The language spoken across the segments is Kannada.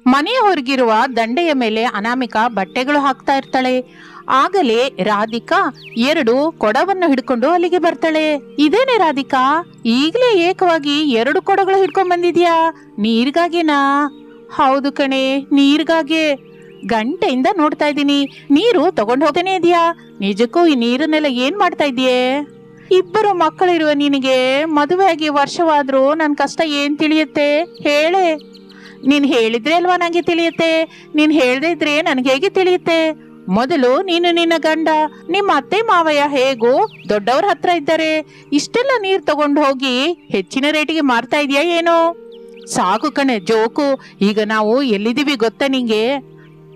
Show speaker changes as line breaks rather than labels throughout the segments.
ಮನೆಯ ಹೊರಗಿರುವ ದಂಡೆಯ ಮೇಲೆ ಅನಾಮಿಕಾ ಬಟ್ಟೆಗಳು ಹಾಕ್ತಾ ಇರ್ತಾಳೆ. ಆಗಲೇ ರಾಧಿಕಾ 2 ಕೊಡವನ್ನು ಹಿಡ್ಕೊಂಡು ಅಲ್ಲಿಗೆ ಬರ್ತಾಳೆ. ಇದೇನೆ ರಾಧಿಕಾ, ಈಗಲೇ ಏಕವಾಗಿ 2 ಕೊಡಗಳು ಹಿಡ್ಕೊಂಡ್ ಬಂದಿದ್ಯಾ? ನೀರ್ಗಾಗಿನಾ? ಹೌದು ಕಣೆ, ನೀರ್ಗಾಗೆ. ಗಂಟೆಯಿಂದ ನೋಡ್ತಾ ಇದ್ದೀನಿ, ನೀರು ತಗೊಂಡ್ ಹೋಗ್ತೇನೆ ಇದೆಯಾ? ನಿಜಕ್ಕೂ ಈ ನೀರನ್ನೆಲ್ಲ ಏನ್ ಮಾಡ್ತಾ ಇದೆಯೇ? 2 ಮಕ್ಕಳಿರುವ ನಿನಗೆ ಮದುವೆ ಆಗಿ ವರ್ಷವಾದ್ರೂ ನನ್ ಕಷ್ಟ ಏನ್ ತಿಳಿಯುತ್ತೆ ಹೇಳೆ? ನೀನ್ ಹೇಳಿದ್ರೆ ಅಲ್ವಾ ನಂಗೆ ತಿಳಿಯುತ್ತೆ, ನೀನ್ ಹೇಳ್ದೇ ಇದ್ರೆ ನನ್ಗೆ ಹೇಗೆ ತಿಳಿಯುತ್ತೆ? ಮೊದಲು ನೀನು ನಿನ್ನ ಗಂಡ, ನಿಮ್ಮ ಅತ್ತೆ ಮಾವಯ್ಯ ಹೇಗೂ ದೊಡ್ಡವ್ರ ಹತ್ರ ಇದ್ದಾರೆ. ಇಷ್ಟೆಲ್ಲ ನೀರ್ ತಗೊಂಡು ಹೋಗಿ ಹೆಚ್ಚಿನ ರೇಟಿಗೆ ಮಾರ್ತಾ ಇದೀಯಾ ಏನೋ? ಸಾಕು ಕಣೆ ಜೋಕು. ಈಗ ನಾವು ಎಲ್ಲಿದ್ದೀವಿ ಗೊತ್ತಾ ನಿಂಗೆ?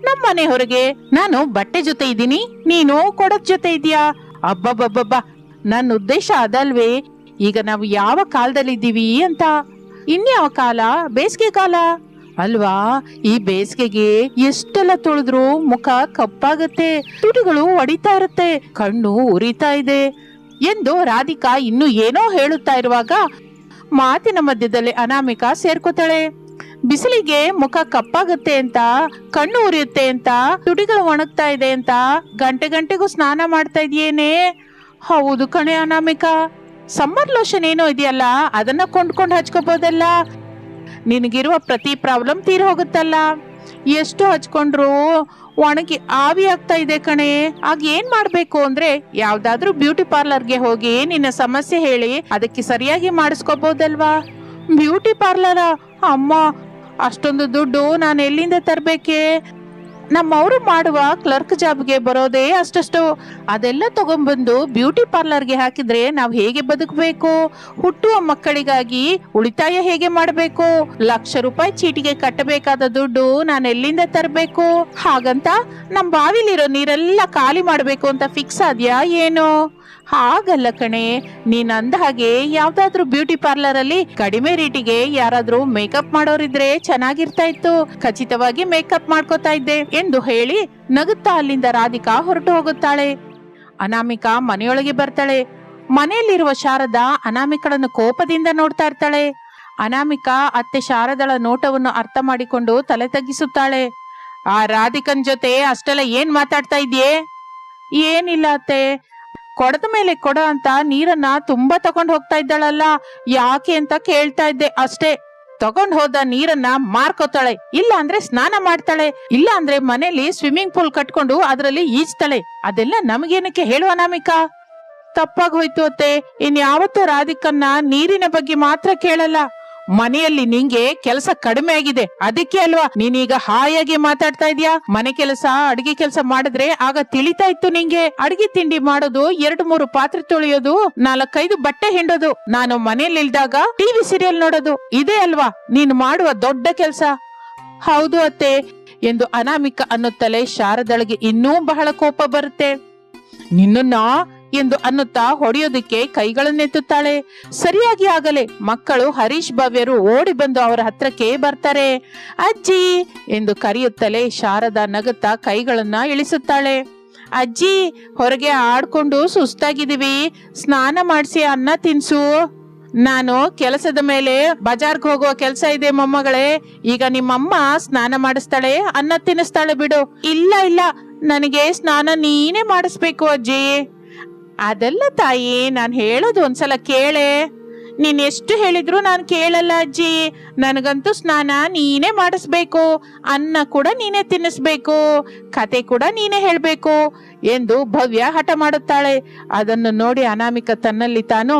ನಮ್ಮ ಮನೆ ಹೊರಗೆ. ನಾನು ಬಟ್ಟೆ ಜೊತೆ ಇದ್ದೀನಿ, ನೀನು ಕೊಡದ ಜೊತೆ ಇದೀಯಾ? ಅಬ್ಬಬ್ಬಬ್ಬಬ್ಬ, ನನ್ನ ಉದ್ದೇಶ ಅದಲ್ವೇ. ಈಗ ನಾವು ಯಾವ ಕಾಲದಲ್ಲಿ ಇದ್ದೀವಿ ಅಂತ. ಇನ್ಯಾವ ಕಾಲ? ಬೇಸಿಗೆ ಕಾಲ ಅಲ್ವಾ? ಈ ಬೇಸಿಗೆಗೆ ಎಷ್ಟೆಲ್ಲ ತೊಳೆದ್ರು ಮುಖ ಕಪ್ಪಾಗತ್ತೆ, ತುಟಿಗಳು ಒಡಿತಾ ಇರುತ್ತೆ, ಕಣ್ಣು ಉರಿತಾ ಇದೆ ಎಂದು ರಾಧಿಕಾ ಇನ್ನು ಏನೋ ಹೇಳುತ್ತಾ ಇರುವಾಗ ಮಾತಿನ ಮಧ್ಯದಲ್ಲಿ ಅನಾಮಿಕಾ ಸೇರ್ಕೋತಾಳೆ. ಬಿಸಿಲಿಗೆ ಮುಖ ಕಪ್ಪಾಗುತ್ತೆ ಅಂತ, ಕಣ್ಣು ಉರಿಯುತ್ತೆ ಅಂತ, ತುಟಿಗಳು ಒಣಗ್ತಾ ಇದೆ ಅಂತ ಗಂಟೆ ಗಂಟೆಗೂ ಸ್ನಾನ ಮಾಡ್ತಾ ಇದೆಯೇನೆ? ಹೌದು ಕಣೆ ಅನಾಮಿಕಾ, ಸಮ್ಮರ್ ಲೋಷನ್ ಏನೋ ಇದೆಯಲ್ಲ, ಅದನ್ನ ಕೊಂಡ್ಕೊಂಡು ಹಚ್ಕೋಬಹುದಲ್ಲ, ನಿನಗಿರುವ ಪ್ರತಿ ಪ್ರಾಬ್ಲಮ್ ತೀರ್ ಹೋಗುತ್ತಲ್ಲ. ಎಷ್ಟು ಹಚ್ಕೊಂಡ್ರು ಒಣಗಿ ಆವಿ ಆಗ್ತಾ ಇದೆ ಕಣೆ. ಆಗ ಏನ್ ಮಾಡ್ಬೇಕು ಅಂದ್ರೆ, ಯಾವ್ದಾದ್ರೂ ಬ್ಯೂಟಿ ಪಾರ್ಲರ್ಗೆ ಹೋಗಿ ನಿನ್ನ ಸಮಸ್ಯೆ ಹೇಳಿ ಅದಕ್ಕೆ ಸರಿಯಾಗಿ ಮಾಡಿಸ್ಕೋಬಹುದಲ್ವಾ? Beauty parlour? ಅಮ್ಮ, ಅಷ್ಟೊಂದು ದುಡ್ಡು ನಾನು ಎಲ್ಲಿಂದ ತರ್ಬೇಕೆ? ನಮ್ಮವರು ಮಾಡುವ ಕ್ಲರ್ಕ್ ಜಾಬ್ಗೆ ಬರೋದೇ ಅಷ್ಟಷ್ಟು. ಅದೆಲ್ಲ ತಗೊಂಡ್ಬಂದು ಬ್ಯೂಟಿ ಪಾರ್ಲರ್ಗೆ ಹಾಕಿದ್ರೆ ನಾವ್ ಹೇಗೆ ಬದುಕಬೇಕು? ಹುಟ್ಟುವ ಮಕ್ಕಳಿಗಾಗಿ ಉಳಿತಾಯ ಹೇಗೆ ಮಾಡಬೇಕು? ಲಕ್ಷ ರೂಪಾಯಿ ಚೀಟಿಗೆ ಕಟ್ಟಬೇಕಾದ ದುಡ್ಡು ನಾನು ಎಲ್ಲಿಂದ ತರಬೇಕು? ಹಾಗಂತ ನಮ್ ಬಾವಿಲಿರೋ ನೀರೆಲ್ಲ ಖಾಲಿ ಮಾಡ್ಬೇಕು ಅಂತ ಫಿಕ್ಸ್ ಆದ್ಯಾ ಏನು? ಹಾಗಲ್ಲ ಕಣೆ, ನೀನ್ ಅಂದ ಹಾಗೆ ಯಾವ್ದಾದ್ರು ಬ್ಯೂಟಿ ಪಾರ್ಲರ್ ಅಲ್ಲಿ ಕಡಿಮೆ ರೇಟಿಗೆ ಯಾರಾದ್ರೂ ಮೇಕಪ್ ಮಾಡೋರಿದ್ರೆ ಚೆನ್ನಾಗಿರ್ತಾ ಇತ್ತು, ಖಚಿತವಾಗಿ ಮೇಕಪ್ ಮಾಡ್ಕೋತಾ ಇದ್ದೆ ಎಂದು ಹೇಳಿ ನಗುತ್ತಾ ಅಲ್ಲಿಂದ ರಾಧಿಕಾ ಹೊರಟು ಹೋಗುತ್ತಾಳೆ. ಅನಾಮಿಕಾ ಮನೆಯೊಳಗೆ ಬರ್ತಾಳೆ. ಮನೆಯಲ್ಲಿರುವ ಶಾರದಾ ಅನಾಮಿಕಳನ್ನು ಕೋಪದಿಂದ ನೋಡ್ತಾ ಇರ್ತಾಳೆ. ಅನಾಮಿಕಾ ಅತ್ತೆ ಶಾರದಳ ನೋಟವನ್ನು ಅರ್ಥ ಮಾಡಿಕೊಂಡು ತಲೆ ತಗ್ಗಿಸುತ್ತಾಳೆ. ಆ ರಾಧಿಕನ್ ಜೊತೆ ಅಷ್ಟೆಲ್ಲ ಏನ್ ಮಾತಾಡ್ತಾ ಇದ್ಯೆ? ಏನಿಲ್ಲ ಅತ್ತೆ, ಕೊಡದ ಮೇಲೆ ಕೊಡ ಅಂತ ನೀರನ್ನ ತುಂಬಾ ತಗೊಂಡ್ ಹೋಗ್ತಾ ಇದ್ದಾಳಲ್ಲ, ಯಾಕೆ ಅಂತ ಕೇಳ್ತಾ ಇದ್ದೆ ಅಷ್ಟೇ. ತಗೊಂಡ್ ಹೋದ ನೀರನ್ನ ಮಾರ್ಕೋತಾಳೆ, ಇಲ್ಲ ಅಂದ್ರೆ ಸ್ನಾನ ಮಾಡ್ತಾಳೆ, ಇಲ್ಲ ಅಂದ್ರೆ ಮನೇಲಿ ಸ್ವಿಮ್ಮಿಂಗ್ ಪೂಲ್ ಕಟ್ಕೊಂಡು ಅದರಲ್ಲಿ ಈಜ್ತಾಳೆ. ಅದೆಲ್ಲ ನಮಗೇನಕ್ಕೆ ಹೇಳು ಅನಾಮಿಕಾ? ತಪ್ಪಾಗಿ ಹೋಯ್ತು ಅತ್ತೆ, ಇನ್ಯಾವತ್ತೂ ರಾಧಿಕನ್ನ ನೀರಿನ ಬಗ್ಗೆ ಮಾತ್ರ ಕೇಳಲ್ಲ. ಮನೆಯಲ್ಲಿ ನಿಂಗೆ ಕೆಲಸ ಕಡಿಮೆ ಆಗಿದೆ, ಅದಕ್ಕೆ ಅಲ್ವಾ ನೀನೀಗ ಹಾಯಾಗಿ ಮಾತಾಡ್ತಾ ಇದೀಯಾ? ಮನೆ ಕೆಲಸ, ಅಡಿಗೆ ಕೆಲಸ ಮಾಡಿದ್ರೆ ಆಗ ತಿಳಿತಾ ಇತ್ತು ನಿಂಗೆ. ಅಡಿಗೆ ತಿಂಡಿ ಮಾಡೋದು, 2-3 ಪಾತ್ರೆ ತೊಳೆಯೋದು, 4-5 ಬಟ್ಟೆ ಹಿಂಡೋದು, ನಾನು ಮನೆಯಲ್ಲಿ ಇಲ್ದಾಗ ಟಿವಿ ಸೀರಿಯಲ್ ನೋಡೋದು, ಇದೇ ಅಲ್ವಾ ನೀನು ಮಾಡುವ ದೊಡ್ಡ ಕೆಲಸ? ಹೌದು ಅತ್ತೆ ಎಂದು ಅನಾಮಿಕ ಅನ್ನುತ್ತಲೇ ಶಾರದಳಿಗೆ ಇನ್ನೂ ಬಹಳ ಕೋಪ ಬರುತ್ತೆ. ನಿನ್ನ ಎಂದು ಅನ್ನುತ್ತಾ ಹೊಡೆಯೋದಕ್ಕೆ ಕೈಗಳನ್ನೆತ್ತುತ್ತಾಳೆ. ಸರಿಯಾಗಿ ಆಗಲೇ ಮಕ್ಕಳು ಹರೀಶ್ ಭವ್ಯರು ಓಡಿ ಬಂದು ಅವರ ಹತ್ರಕ್ಕೆ ಬರ್ತಾರೆ. ಅಜ್ಜಿ ಎಂದು ಕರೆಯುತ್ತಲೇ ಶಾರದಾ ನಗುತ್ತಾ ಕೈಗಳನ್ನ ಇಳಿಸುತ್ತಾಳೆ. ಅಜ್ಜಿ, ಹೊರಗೆ ಆಡ್ಕೊಂಡು ಸುಸ್ತಾಗಿದ್ದೀವಿ, ಸ್ನಾನ ಮಾಡಿಸಿ ಅನ್ನ ತಿನ್ಸು. ನಾನು ಕೆಲಸದ ಮೇಲೆ ಬಜಾರ್ಗೆ ಹೋಗುವ ಕೆಲಸ ಇದೆ ಮೊಮ್ಮಗಳೇ, ಈಗ ನಿಮ್ಮಮ್ಮ ಸ್ನಾನ ಮಾಡಿಸ್ತಾಳೆ, ಅನ್ನ ತಿನ್ನಿಸ್ತಾಳೆ ಬಿಡು. ಇಲ್ಲ ಇಲ್ಲ, ನನಗೆ ಸ್ನಾನ ನೀನೇ ಮಾಡಿಸ್ಬೇಕು ಅಜ್ಜಿ. ಅದೆಲ್ಲ ತಾಯಿ, ನಾನು ಹೇಳೋದು ಒಂದ್ಸಲ ಕೇಳೆ. ನೀನ್ ಎಷ್ಟು ಹೇಳಿದ್ರು ನಾನು ಕೇಳಲ್ಲ ಅಜ್ಜಿ. ನನಗಂತೂ ಸ್ನಾನ ನೀನೇ ಮಾಡಿಸ್ಬೇಕು, ಅನ್ನ ಕೂಡ ನೀನೇ ತಿನ್ನಿಸ್ಬೇಕು, ಕತೆ ಕೂಡ ನೀನೇ ಹೇಳ್ಬೇಕು ಎಂದು ಭವ್ಯ ಹಠ ಮಾಡುತ್ತಾಳೆ. ಅದನ್ನು ನೋಡಿ ಅನಾಮಿಕ ತನ್ನಲ್ಲಿ ತಾನು,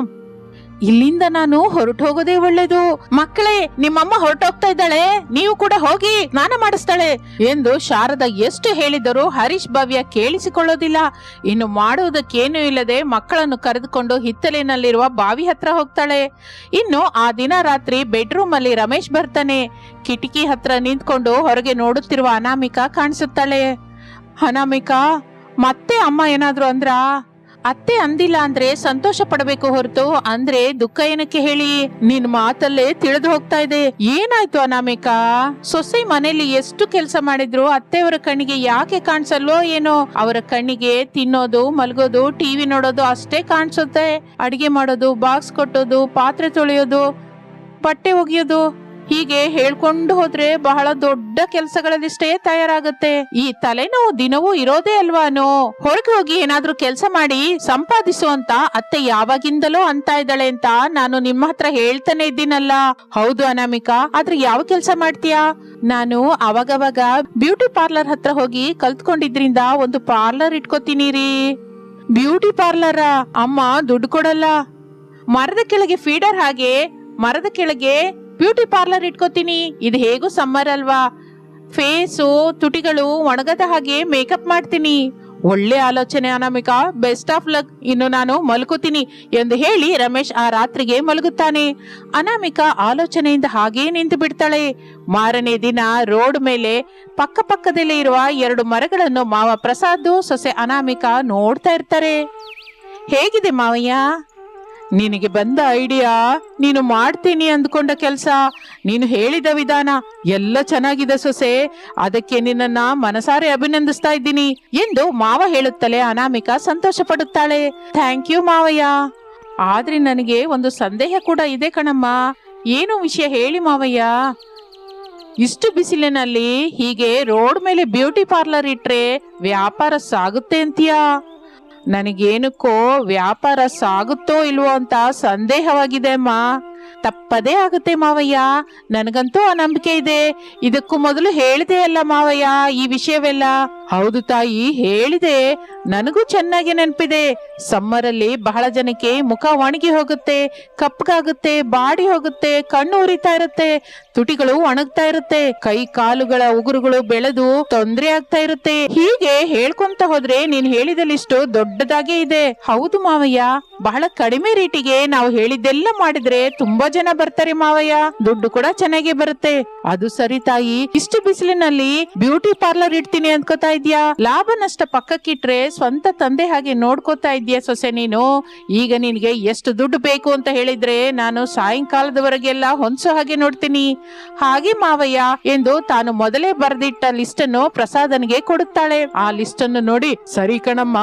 ಇಲ್ಲಿಂದ ನಾನು ಹೊರಟು ಹೋಗೋದೇ ಒಳ್ಳೇದು. ಮಕ್ಕಳೇ, ನಿಮ್ಮಮ್ಮ ಹೊರಟೋಗ್ತಾ ಇದ್ದಾಳೆ, ನೀವು ಕೂಡ ಹೋಗಿ ಸ್ನಾನ ಮಾಡಿಸ್ತಾಳೆ ಎಂದು ಶಾರದಾ ಎಷ್ಟು ಹೇಳಿದರೂ ಹರೀಶ್ ಭವ್ಯ ಕೇಳಿಸಿಕೊಳ್ಳೋದಿಲ್ಲ. ಇನ್ನು ಮಾಡುವುದಕ್ಕೇನೂ ಇಲ್ಲದೆ ಮಕ್ಕಳನ್ನು ಕರೆದುಕೊಂಡು ಹಿತ್ತಲಿನಲ್ಲಿರುವ ಬಾವಿ ಹತ್ರ ಹೋಗ್ತಾಳೆ. ಇನ್ನು ಆ ದಿನ ರಾತ್ರಿ ಬೆಡ್ರೂಮ್ ಅಲ್ಲಿ ರಮೇಶ್ ಬರ್ತಾನೆ. ಕಿಟಕಿ ಹತ್ರ ನಿಂತ್ಕೊಂಡು ಹೊರಗೆ ನೋಡುತ್ತಿರುವ ಅನಾಮಿಕಾ ಕಾಣಿಸುತ್ತಾಳೆ. ಅನಾಮಿಕಾ, ಮತ್ತೆ ಅಮ್ಮ ಏನಾದ್ರು ಅಂದ್ರ? ಅತ್ತೆ ಅಂದಿಲ್ಲ ಅಂದ್ರೆ ಸಂತೋಷ ಪಡಬೇಕು ಹೊರತು ಅಂದ್ರೆ ದುಃಖ ಏನಕ್ಕೆ ಹೇಳಿ? ನಿನ್ ಮಾತಲ್ಲೇ ತಿಳಿದು ಹೋಗ್ತಾ ಇದೆ. ಏನಾಯ್ತು ಅನಾಮಿಕಾ? ಸೊಸೆ ಮನೇಲಿ ಎಷ್ಟು ಕೆಲಸ ಮಾಡಿದ್ರು ಅತ್ತೆಯವರ ಕಣ್ಣಿಗೆ ಯಾಕೆ ಕಾಣಿಸಲ್ವೋ ಏನೋ? ಅವರ ಕಣ್ಣಿಗೆ ತಿನ್ನೋದು, ಮಲ್ಗೋದು, ಟಿವಿ ನೋಡೋದು ಅಷ್ಟೇ ಕಾಣಿಸುತ್ತೆ. ಅಡಿಗೆ ಮಾಡೋದು, ಬಾಕ್ಸ್ ಕೊಟ್ಟೋದು, ಪಾತ್ರೆ ತೊಳೆಯೋದು, ಬಟ್ಟೆ ಒಗೆಯೋದು ಹೀಗೆ ಹೇಳ್ಕೊಂಡು ಹೋದ್ರೆ ಬಹಳ ದೊಡ್ಡ ಕೆಲಸಗಳಲ್ಲಿಷ್ಟೇ ತಯಾರಾಗುತ್ತೆ. ಈ ತಲೆನೋವು ದಿನವೂ ಇರೋದೇ ಅಲ್ವಾನೋ. ಹೊರಗೆ ಹೋಗಿ ಏನಾದ್ರೂ ಕೆಲಸ ಮಾಡಿ ಸಂಪಾದಿಸುವಂತ ಅತ್ತೆ ಯಾವಾಗಿಂದಲೂ ಅಂತ ಇದ್ದಾಳೆ ಅಂತ ನಾನು ನಿಮ್ಮ ಹತ್ರ ಹೇಳ್ತಾನೆ ಇದ್ದೀನಲ್ಲ. ಹೌದು ಅನಾಮಿಕಾ, ಆದ್ರೆ ಯಾವ ಕೆಲಸ ಮಾಡ್ತೀಯಾ? ನಾನು ಅವಾಗವಾಗ ಬ್ಯೂಟಿ ಪಾರ್ಲರ್ ಹತ್ರ ಹೋಗಿ ಕಲ್ತ್ಕೊಂಡಿದ್ರಿಂದ ಒಂದು ಪಾರ್ಲರ್ ಇಟ್ಕೋತೀನಿ ರೀ. Beauty parlour? ಅಮ್ಮ ದುಡ್ಡು ಕೊಡಲ್ಲ. ಮರದ ಕೆಳಗೆ ಫೀಡರ್ ಹಾಗೆ ಮರದ ಕೆಳಗೆ ಬ್ಯೂಟಿ ಪಾರ್ಲರ್ ಇಟ್ಕೋತೀನಿ. ಇದು ಹೇಗೂ ಸಮ್ಮರ್ ಅಲ್ವಾ, ಫೇಸು ತುಟಿಗಳು ಒಣಗದ ಹಾಗೆ ಮೇಕಪ್ ಮಾಡ್ತೀನಿ. ಒಳ್ಳೆ ಆಲೋಚನೆ ಅನಾಮಿಕಾ, ಬೆಸ್ಟ್ ಆಫ್ ಲಕ್. ಇನ್ನು ನಾನು ಮಲ್ಕೋತೀನಿ ಎಂದು ಹೇಳಿ ರಮೇಶ್ ಆ ರಾತ್ರಿಗೆ ಮಲಗುತ್ತಾನೆ. ಅನಾಮಿಕಾ ಆಲೋಚನೆಯಿಂದ ಹಾಗೇ ನಿಂತು ಬಿಡ್ತಾಳೆ. ಮಾರನೇ ದಿನ ರೋಡ್ ಮೇಲೆ ಪಕ್ಕದಲ್ಲೇ ಇರುವ 2 ಮರಗಳನ್ನು ಮಾವ ಪ್ರಸಾದ್ ಸೊಸೆ ಅನಾಮಿಕಾ ನೋಡ್ತಾ ಇರ್ತಾರೆ. ಹೇಗಿದೆ ಮಾವಯ್ಯ ನಿನಗೆ ಬಂದ ಐಡಿಯಾ? ನೀನು ಮಾಡ್ತೀನಿ ಅಂದ್ಕೊಂಡ ಕೆಲಸ, ನೀನು ಹೇಳಿದ ವಿಧಾನ ಎಲ್ಲ ಚೆನ್ನಾಗಿದೆ ಸೊಸೆ. ಅದಕ್ಕೆ ನಿನ್ನನ್ನ ಮನಸಾರೆ ಅಭಿನಂದಿಸ್ತಾ ಇದ್ದೀನಿ ಎಂದು ಮಾವ ಹೇಳುತ್ತಲೇ ಅನಾಮಿಕಾ ಸಂತೋಷ ಪಡುತ್ತಾಳೆ. ಥ್ಯಾಂಕ್ ಯು ಮಾವಯ್ಯ. ಆದ್ರೆ ನನಗೆ ಒಂದು ಸಂದೇಹ ಕೂಡ ಇದೆ ಕಣಮ್ಮ. ಏನು ವಿಷಯ ಹೇಳಿ ಮಾವಯ್ಯ? ಇಷ್ಟು ಬಿಸಿಲಿನಲ್ಲಿ ಹೀಗೆ ರೋಡ್ ಮೇಲೆ ಬ್ಯೂಟಿ ಪಾರ್ಲರ್ ಇಟ್ರೆ ವ್ಯಾಪಾರ ಸಾಗುತ್ತೆ ಅಂತೀಯಾ? ನನಗೇನಕ್ಕೋ ವ್ಯಾಪಾರ ಸಾಗುತ್ತೋ ಇಲ್ವೋ ಅಂತ ಸಂದೇಹವಾಗಿದೆ ಅಮ್ಮ. ತಪ್ಪದೇ ಆಗುತ್ತೆ ಮಾವಯ್ಯ, ನನಗಂತೂ ಆ ನಂಬಿಕೆ ಇದೆ. ಇದಕ್ಕೂ ಮೊದಲು ಹೇಳಿದೆ ಅಲ್ಲ ಮಾವಯ್ಯ ಈ ವಿಷಯವೆಲ್ಲ. ಹೌದು ತಾಯಿ, ಹೇಳಿದೆ. ನನಗೂ ಚೆನ್ನಾಗಿ ನೆನಪಿದೆ. ಸಮ್ಮರಲ್ಲಿ ಬಹಳ ಜನಕ್ಕೆ ಮುಖ ಒಣಗಿ ಹೋಗುತ್ತೆ, ಕಪ್ಪಗಾಗುತ್ತೆ, ಬಾಡಿ ಹೋಗುತ್ತೆ, ಕಣ್ಣು ಉರಿತಾ ಇರುತ್ತೆ, ತುಟಿಗಳು ಒಣಗ್ತಾ ಇರುತ್ತೆ, ಕೈ ಕಾಲುಗಳ ಉಗುರುಗಳು ಬೆಳೆದು ತೊಂದರೆ ಆಗ್ತಾ ಇರುತ್ತೆ. ಹೀಗೆ ಹೇಳ್ಕೊಂತ ಹೋದ್ರೆ ನೀನ್ ಹೇಳಿದ ಲಿಸ್ಟ್ ದೊಡ್ಡದಾಗೇ ಇದೆ. ಹೌದು ಮಾವಯ್ಯ, ಬಹಳ ಕಡಿಮೆ ರೇಟಿಗೆ ನಾವು ಹೇಳಿದ್ದೆಲ್ಲ ಮಾಡಿದ್ರೆ ತುಂಬಾ ಜನ ಬರ್ತಾರೆ ಮಾವಯ್ಯ, ದುಡ್ಡು ಕೂಡ ಚೆನ್ನಾಗಿ ಬರುತ್ತೆ. ಅದು ಸರಿ ತಾಯಿ, ಇಷ್ಟು ಬಿಸಿಲಿನಲ್ಲಿ ಬ್ಯೂಟಿ ಪಾರ್ಲರ್ ಇಡ್ತೀನಿ ಅನ್ಕೋತಾ ಇದ್ಯಾ? ಲಾಭ ನಷ್ಟ ಪಕ್ಕಕ್ಕಿಟ್ರೆ ಸ್ವಂತ ತಂದೆ ಹಾಗೆ ನೋಡ್ಕೋತಾ ಇದ್ಯಾ ಸೊಸೆ ನೀನು. ಈಗ ನಿನ್ಗೆ ಎಷ್ಟು ದುಡ್ಡು ಬೇಕು ಅಂತ ಹೇಳಿದ್ರೆ ನಾನು ಸಾಯಂಕಾಲದವರೆಗೆಲ್ಲ ಹೊಂಸೋ ಹಾಗೆ ನೋಡ್ತೀನಿ. ಹಾಗೆ ಮಾವಯ್ಯ ಎಂದು ತಾನು ಮೊದಲೇ ಬರೆದಿಟ್ಟ ಲಿಸ್ಟ್ ಅನ್ನು ಪ್ರಸಾದನಿಗೆ ಕೊಡುತ್ತಾಳೆ. ಆ ಲಿಸ್ಟ್ ಅನ್ನು ನೋಡಿ, ಸರಿ ಕಣಮ್ಮ,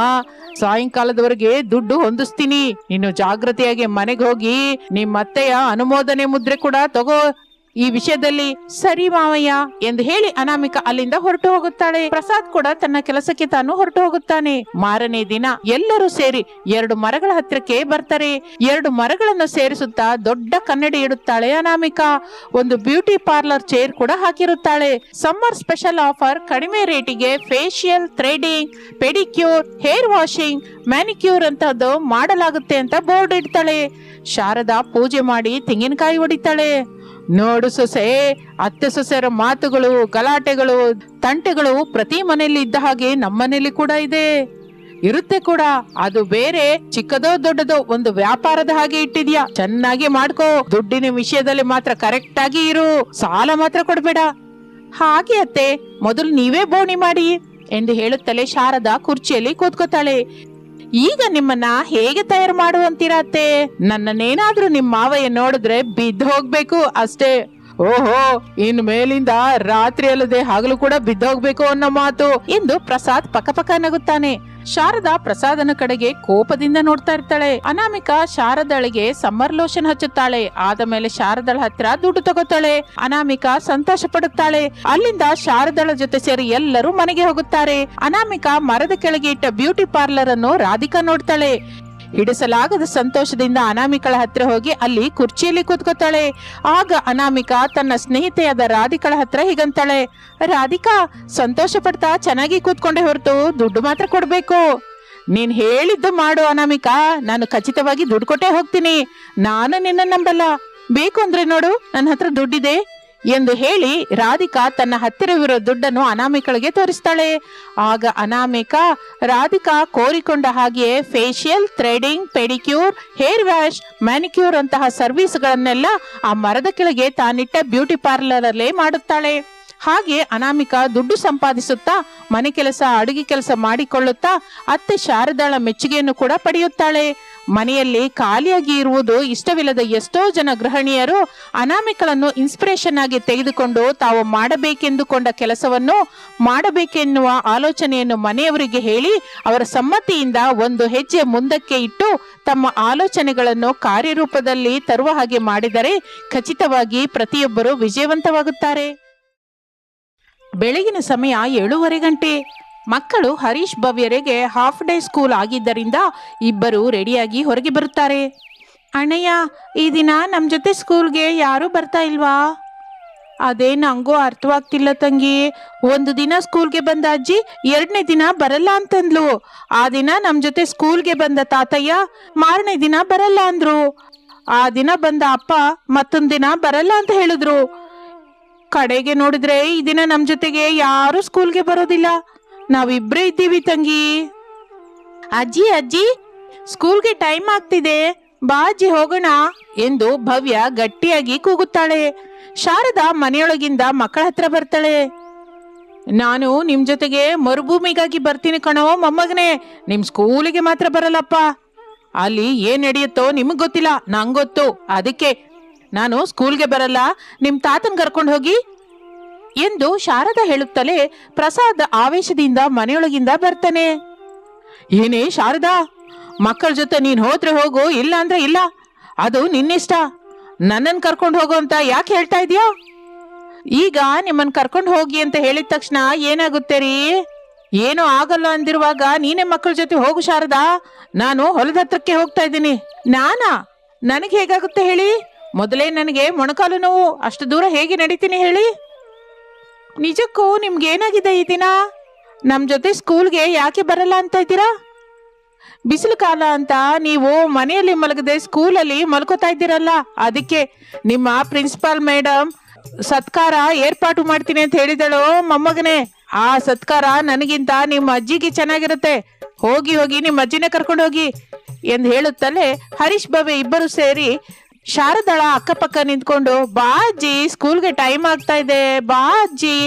ಸಾಯಂಕಾಲದವರೆಗೆ ದುಡ್ಡು ಹೊಂದಿಸ್ತೀನಿ. ನೀನು ಜಾಗೃತಿಯಾಗಿ ಮನೆಗೆ ಹೋಗಿ ನಿಮ್ಮ ಅತ್ತೆಯ ಅನುಮೋದನೆ ಮುದ್ರೆ ಕೂಡ ತಗೋ ಈ ವಿಷಯದಲ್ಲಿ. ಸರಿ ಮಾವಯ್ಯ ಎಂದು ಹೇಳಿ ಅನಾಮಿಕಾ ಅಲ್ಲಿಂದ ಹೊರಟು ಹೋಗುತ್ತಾಳೆ. ಪ್ರಸಾದ್ ಕೂಡ ತನ್ನ ಕೆಲಸಕ್ಕೆ ತಾನು ಹೊರಟು ಹೋಗುತ್ತಾನೆ. ಮಾರನೇ ದಿನ ಎಲ್ಲರೂ ಸೇರಿ 2 ಮರಗಳ ಹತ್ತಿರಕ್ಕೆ ಬರ್ತಾರೆ. 2 ಮರಗಳನ್ನು ಸೇರಿಸುತ್ತಾ ದೊಡ್ಡ ಕನ್ನಡಿ ಇಡುತ್ತಾಳೆ ಅನಾಮಿಕಾ. ಒಂದು ಬ್ಯೂಟಿ ಪಾರ್ಲರ್ ಚೇರ್ ಕೂಡ ಹಾಕಿರುತ್ತಾಳೆ. ಸಮ್ಮರ್ ಸ್ಪೆಷಲ್ ಆಫರ್, ಕಡಿಮೆ ರೇಟಿಗೆ facial, threading, pedicure, hair washing, manicure ಅಂತದ್ದು ಮಾಡಲಾಗುತ್ತೆ ಅಂತ ಬೋರ್ಡ್ ಇಡ್ತಾಳೆ. ಶಾರದಾ ಪೂಜೆ ಮಾಡಿ ತೆಂಗಿನಕಾಯಿ ಹೊಡಿತಾಳೆ. ನೋಡು ಸೊಸೆ, ಅತ್ತೆ ಸೊಸೆಯರ ಮಾತುಗಳು, ಗಲಾಟೆಗಳು, ತಂಟೆಗಳು ಪ್ರತಿ ಮನೆಯಲ್ಲಿ ಇದ್ದ ಹಾಗೆ ನಮ್ಮನೇಲಿ ಕೂಡ ಇದೆ, ಇರುತ್ತೆ ಕೂಡ. ಅದು ಬೇರೆ ಚಿಕ್ಕದೋ ದೊಡ್ಡದೋ ಒಂದು ವ್ಯಾಪಾರದ ಹಾಗೆ ಇಟ್ಟಿದ್ಯಾ. ಚೆನ್ನಾಗಿ ಮಾಡ್ಕೋ. ದುಡ್ಡಿನ ವಿಷಯದಲ್ಲಿ ಮಾತ್ರ ಕರೆಕ್ಟ್ ಆಗಿ ಇರು, ಸಾಲ ಮಾತ್ರ ಕೊಡ್ಬೇಡ. ಹಾಗೆ ಅತ್ತೆ, ಮೊದಲು ನೀವೇ ಬೋಣಿ ಮಾಡಿ ಎಂದು ಹೇಳುತ್ತಲೇ ಶಾರದಾ ಕುರ್ಚಿಯಲ್ಲಿ ಕೂತ್ಕೋತಾಳೆ. ಈಗ ನಿಮ್ಮನ್ನ ಹೇಗೆ ತಯಾರು ಮಾಡುವಂತೀರಾ ಅತ್ತೆ? ನನ್ನನ್ನೇನಾದ್ರೂ ನಿಮ್ಮ ಮಾವಯ್ಯ ನೋಡಿದ್ರೆ ಬಿದ್ದು ಹೋಗ್ಬೇಕು ಅಷ್ಟೇ. ಓಹೋ, ಇನ್ ಮೇಲಿಂದ ರಾತ್ರಿ ಅಲ್ಲದೆ ಹಗಲು ಕೂಡ ಬಿದ್ದೋಗ್ಬೇಕು ಅನ್ನೋ ಮಾತು ಎಂದು ಪ್ರಸಾದ್ ಪಕ್ಕ ನಗುತ್ತಾನೆ. ಶಾರದಾ ಪ್ರಸಾದನ ಕಡೆಗೆ ಕೋಪದಿಂದ ನೋಡ್ತಾ ಇರ್ತಾಳೆ. ಅನಾಮಿಕಾ ಶಾರದಳಿಗೆ ಸಮ್ಮರ್ ಲೋಷನ್ ಹಚ್ಚುತ್ತಾಳೆ. ಆದ ಮೇಲೆ ಶಾರದಳ ಹತ್ರ ದುಡ್ಡು ತಗೋತಾಳೆ. ಅನಾಮಿಕಾ ಸಂತೋಷ ಪಡುತ್ತಾಳೆ. ಅಲ್ಲಿಂದ ಶಾರದಳ ಜೊತೆ ಸೇರಿ ಎಲ್ಲರೂ ಮನೆಗೆ ಹೋಗುತ್ತಾರೆ. ಅನಾಮಿಕಾ ಮರದ ಕೆಳಗೆ ಇಟ್ಟ ಬ್ಯೂಟಿ ಪಾರ್ಲರ್ ಅನ್ನು ರಾಧಿಕಾ ನೋಡ್ತಾಳೆ. ಹಿಡಿಸಲಾಗದ ಸಂತೋಷದಿಂದ ಅನಾಮಿಕಳ ಹತ್ರ ಹೋಗಿ ಅಲ್ಲಿ ಕುರ್ಚಿಯಲ್ಲಿ ಕೂತ್ಕೋತಾಳೆ. ಆಗ ಅನಾಮಿಕಾ ತನ್ನ ಸ್ನೇಹಿತೆಯಾದ ರಾಧಿಕಳ ಹತ್ರ ಹೀಗಂತಾಳೆ, ರಾಧಿಕಾ, ಸಂತೋಷ ಪಡ್ತಾ ಚೆನ್ನಾಗಿ ಕೂತ್ಕೊಂಡೆ ಹೊರತು ದುಡ್ಡು ಮಾತ್ರ ಕೊಡ್ಬೇಕು. ನೀನ್ ಹೇಳಿದ್ದು ಮಾಡು ಅನಾಮಿಕಾ, ನಾನು ಖಚಿತವಾಗಿ ದುಡ್ಡು ಕೊಟ್ಟೆ ಹೋಗ್ತೀನಿ. ನಾನು ನಿನ್ನ ನಂಬಲ್ಲ. ಬೇಕು ಅಂದ್ರೆ ನೋಡು, ನನ್ನ ಹತ್ರ ದುಡ್ಡಿದೆ ಎಂದು ಹೇಳಿ ರಾಧಿಕಾ ತನ್ನ ಹತ್ತಿರವಿರೋ ದುಡ್ಡನ್ನು ಅನಾಮಿಕಳಿಗೆ ತೋರಿಸ್ತಾಳೆ. ಆಗ ಅನಾಮಿಕಾ ರಾಧಿಕಾ ಕೋರಿಕೊಂಡ ಹಾಗೆಯೇ facial, threading, pedicure, hair wash, manicure ಅಂತಹ ಸರ್ವಿಸ್ಗಳನ್ನೆಲ್ಲ ಆ ಮರದ ಕೆಳಗೆ ತಾನಿಟ್ಟ ಬ್ಯೂಟಿ ಪಾರ್ಲರ್ ಅಲ್ಲೇ ಮಾಡುತ್ತಾಳೆ. ಹಾಗೆ ಅನಾಮಿಕಾ ದುಡ್ಡು ಸಂಪಾದಿಸುತ್ತಾ ಮನೆ ಕೆಲಸ, ಅಡುಗೆ ಕೆಲಸ ಮಾಡಿಕೊಳ್ಳುತ್ತಾ ಅತ್ತೆ ಶಾರದಾಳ ಮೆಚ್ಚುಗೆಯನ್ನು ಕೂಡ ಪಡೆಯುತ್ತಾಳೆ. ಮನೆಯಲ್ಲಿ ಖಾಲಿಯಾಗಿ ಇರುವುದು ಇಷ್ಟವಿಲ್ಲದ ಎಷ್ಟೋ ಜನ ಗೃಹಿಣಿಯರು ಅನಾಮಿಕಳನ್ನು ಇನ್ಸ್ಪಿರೇಷನ್ ಆಗಿ ತೆಗೆದುಕೊಂಡು ತಾವು ಮಾಡಬೇಕೆಂದುಕೊಂಡ ಕೆಲಸವನ್ನು ಮಾಡಬೇಕೆನ್ನುವ ಆಲೋಚನೆಯನ್ನು ಮನೆಯವರಿಗೆ ಹೇಳಿ ಅವರ ಸಮ್ಮತಿಯಿಂದ ಒಂದು ಹೆಜ್ಜೆ ಮುಂದಕ್ಕೆ ಇಟ್ಟು ತಮ್ಮ ಆಲೋಚನೆಗಳನ್ನು ಕಾರ್ಯರೂಪದಲ್ಲಿ ತರುವ ಹಾಗೆ ಮಾಡಿದರೆ ಖಚಿತವಾಗಿ ಪ್ರತಿಯೊಬ್ಬರು ವಿಜಯವಂತವಾಗುತ್ತಾರೆ. ಬೆಳಗಿನ ಸಮಯ 7:30 ಗಂಟೆ. ಮಕ್ಕಳು ಹರೀಶ್ ಭವ್ಯರಿಗೆ ಹಾಫ್ ಡೇ ಸ್ಕೂಲ್ ಆಗಿದ್ದರಿಂದ ಇಬ್ಬರು ರೆಡಿಯಾಗಿ ಹೊರಗೆ ಬರುತ್ತಾರೆ. ಅಣ್ಣಯ್ಯ, ಈ ದಿನ ನಮ್ಮ ಜೊತೆ ಸ್ಕೂಲ್ಗೆ ಯಾರೂ ಬರ್ತಾ ಇಲ್ವಾ? ಅದೇ ನಂಗೂ ಅರ್ಥವಾಗ್ತಿಲ್ಲ ತಂಗಿ. ಒಂದು ದಿನ ಸ್ಕೂಲ್ಗೆ ಬಂದ ಅಜ್ಜಿ 2ನೇ ದಿನ ಬರಲ್ಲ ಅಂತಂದ್ಲು. ಆ ದಿನ ನಮ್ಮ ಜೊತೆ ಸ್ಕೂಲ್ಗೆ ಬಂದ ತಾತಯ್ಯ ಮಾರನೇ ದಿನ ಬರಲ್ಲ ಅಂದ್ರು. ಆ ದಿನ ಬಂದ ಅಪ್ಪ ಮತ್ತೊಂದು ದಿನ ಬರಲ್ಲ ಅಂತ ಹೇಳಿದ್ರು. ಕಡೆಗೆ ನೋಡಿದ್ರೆ ಈ ದಿನ ನಮ್ಮ ಜೊತೆಗೆ ಯಾರು ಸ್ಕೂಲ್ಗೆ ಬರೋದಿಲ್ಲ. ನಾವಿಬ್ರೇ ಇದ್ದೀವಿ ತಂಗಿ. ಅಜ್ಜಿ ಅಜ್ಜಿ, ಸ್ಕೂಲ್ಗೆ ಟೈಮ್ ಆಗ್ತಿದೆ, ಬಾ ಅಜ್ಜಿ ಹೋಗೋಣ ಎಂದು ಭವ್ಯ ಗಟ್ಟಿಯಾಗಿ ಕೂಗುತ್ತಾಳೆ. ಶಾರದಾ ಮನೆಯೊಳಗಿಂದ ಮಕ್ಕಳ ಹತ್ರ ಬರ್ತಾಳೆ. ನಾನು ನಿಮ್ ಜೊತೆಗೆ ಮರುಭೂಮಿಗಾಗಿ ಬರ್ತೀನಿ ಕಣೋ ಮೊಮ್ಮಗನೇ, ನಿಮ್ ಸ್ಕೂಲಿಗೆ ಮಾತ್ರ ಬರಲ್ಲಪ್ಪ. ಅಲ್ಲಿ ಏನ್ ನಡೆಯುತ್ತೋ ನಿಮಗ್ ಗೊತ್ತಿಲ್ಲ, ನಂಗೊತ್ತು. ಅದಕ್ಕೆ ನಾನು ಸ್ಕೂಲ್ಗೆ ಬರಲ್ಲ, ನಿಮ್ ತಾತನ್ ಕರ್ಕೊಂಡು ಹೋಗಿ ಎಂದು ಶಾರದಾ ಹೇಳುತ್ತಲೇ ಪ್ರಸಾದ್ ಆವೇಶದಿಂದ ಮನೆಯೊಳಗಿಂದ ಬರ್ತಾನೆ. ಏನೇ ಶಾರದಾ, ಮಕ್ಕಳ ಜೊತೆ ನೀನ್ ಹೋದ್ರೆ ಹೋಗು, ಇಲ್ಲ ಅಂದ್ರೆ ಇಲ್ಲ, ಅದು ನಿನ್ನಿಷ್ಟ. ನನ್ನನ್ ಕರ್ಕೊಂಡು ಹೋಗು ಅಂತ ಯಾಕೆ ಹೇಳ್ತಾ ಇದೀಯಾ? ಈಗ ನಿಮ್ಮನ್ ಕರ್ಕೊಂಡು ಹೋಗಿ ಅಂತ ಹೇಳಿದ ತಕ್ಷಣ ಏನಾಗುತ್ತೆ ರೀ? ಏನೋ ಆಗಲ್ಲ ಅಂದಿರುವಾಗ ನೀನೇ ಮಕ್ಕಳ ಜೊತೆ ಹೋಗು ಶಾರದಾ. ನಾನು ಹೊಲದ ಹತ್ರಕ್ಕೆ ಹೋಗ್ತಾ ಇದ್ದೀನಿ. ನಾನಾ? ನನಗೆ ಹೇಗಾಗುತ್ತೆ ಹೇಳಿ? ಮೊದಲೇ ನನಗೆ ಮೊಣಕಾಲು ನೋವು, ಅಷ್ಟು ದೂರ ಹೇಗೆ ನಡೀತೀನಿ ಹೇಳಿ? ನಿಜಕ್ಕೂ ನಿಮ್ಗೆ ಏನಾಗಿದೆ ಈ ದಿನ? ನಮ್ ಜೊತೆ ಸ್ಕೂಲ್ಗೆ ಯಾಕೆ ಬರಲ್ಲ ಅಂತ ಇದ್ದೀರಾ? ಬಿಸಿಲು ಕಾಲ ಅಂತ ನೀವು ಮನೆಯಲ್ಲಿ ಮಲಗದೆ ಸ್ಕೂಲಲ್ಲಿ ಮಲ್ಕೋತಾ ಇದ್ದೀರಲ್ಲ, ಅದಕ್ಕೆ ನಿಮ್ಮ ಪ್ರಿನ್ಸಿಪಾಲ್ ಮೇಡಮ್ ಸತ್ಕಾರ ಏರ್ಪಾಟು ಮಾಡ್ತೀನಿ ಅಂತ ಹೇಳಿದಳು ಮೊಮ್ಮಗನೇ. ಆ ಸತ್ಕಾರ ನನಗಿಂತ ನಿಮ್ಮ ಅಜ್ಜಿಗೆ ಚೆನ್ನಾಗಿರುತ್ತೆ. ಹೋಗಿ ಹೋಗಿ ನಿಮ್ಮ ಅಜ್ಜಿನೇ ಕರ್ಕೊಂಡು ಹೋಗಿ ಎಂದು ಹೇಳುತ್ತಲೇ ಹರೀಶ್ ಭವ್ಯ ಇಬ್ಬರು ಸೇರಿ ಶಾರದಾಳ ಅಕ್ಕಪಕ್ಕ ನಿಂತ್ಕೊಂಡು, ಬಾ ಅಜ್ಜಿ, ಸ್ಕೂಲ್ಗೆ ಟೈಮ್ ಆಗ್ತಾ ಇದೆ, ಬಾ ಅಜ್ಜಿ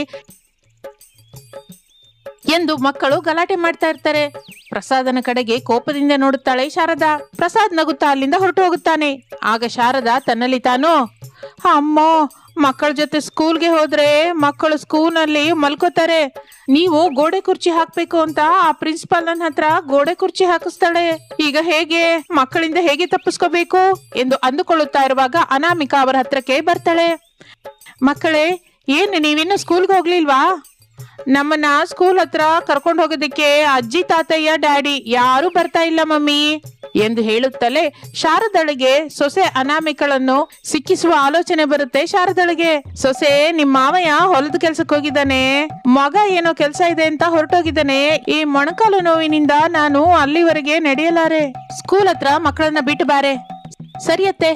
ಎಂದು ಮಕ್ಕಳು ಗಲಾಟೆ ಮಾಡ್ತಾ ಇರ್ತಾರೆ. ಪ್ರಸಾದನ ಕಡೆಗೆ ಕೋಪದಿಂದ ನೋಡುತ್ತಾಳೆ ಶಾರದಾ. ಪ್ರಸಾದ್ ನಗುತ್ತಾ ಅಲ್ಲಿಂದ ಹೊರಟು ಹೋಗುತ್ತಾನೆ. ಆಗ ಶಾರದಾ ತನ್ನಲ್ಲಿ ತಾನು, ಅಮ್ಮೋ, ಮಕ್ಕಳ ಜೊತೆ ಸ್ಕೂಲ್ಗೆ ಹೋದ್ರೆ ಮಕ್ಕಳು ಸ್ಕೂಲ್ನಲ್ಲಿ ಮಲ್ಕೋತಾರೆ. ನೀವು ಗೋಡೆ ಕುರ್ಚಿ ಹಾಕ್ಬೇಕು ಅಂತ ಆ ಪ್ರಿನ್ಸಿಪಾಲ್ ನನ್ನ ಹತ್ರ ಗೋಡೆ ಕುರ್ಚಿ ಹಾಕಿಸ್ತಾಳೆ. ಈಗ ಹೇಗೆ ಮಕ್ಕಳಿಂದ ಹೇಗೆ ತಪ್ಪಿಸ್ಕೋಬೇಕು ಎಂದು ಅಂದುಕೊಳ್ಳುತ್ತಾ ಇರುವಾಗ ಅನಾಮಿಕಾ ಅವರ ಹತ್ರಕ್ಕೆ ಬರ್ತಾಳೆ. ಮಕ್ಕಳೇ, ಏನು ನೀವಿನ್ನು ಸ್ಕೂಲ್ಗೆ ಹೋಗ್ಲಿಲ್ವಾ? ನಮ್ಮನ್ನ ಸ್ಕೂಲ್ ಹತ್ರ ಕರ್ಕೊಂಡು ಹೋಗೋದಕ್ಕೆ ಅಜ್ಜಿ, ತಾತಯ್ಯ, ಡ್ಯಾಡಿ ಯಾರು ಬರ್ತಾ ಇಲ್ಲ ಮಮ್ಮಿ ಎಂದು ಹೇಳುತ್ತಲೇ ಶಾರದಳಿಗೆ ಸೊಸೆ ಅನಾಮಿಕಳನ್ನು ಸಿಕ್ಕಿಸುವ ಆಲೋಚನೆ ಬರುತ್ತೆ. ಶಾರದಳಿಗೆ, ಸೊಸೆ, ನಿಮ್ಮ ಮಾವಯ್ಯ ಹೊಲದ ಕೆಲ್ಸಕ್ಕೆ ಹೋಗಿದ್ದಾನೆ, ಮಗ ಏನೋ ಕೆಲ್ಸ ಇದೆ ಅಂತ ಹೊರಟೋಗಿದ್ದಾನೆ. ಈ ಮೊಣಕಾಲು ನೋವಿನಿಂದ ನಾನು ಅಲ್ಲಿವರೆಗೆ ನಡೆಯಲಾರೆ. ಸ್ಕೂಲ್ ಹತ್ರ ಮಕ್ಕಳನ್ನ ಬಿಟ್ಟು ಬಾರೆ. ಸರಿಯತ್ತೆ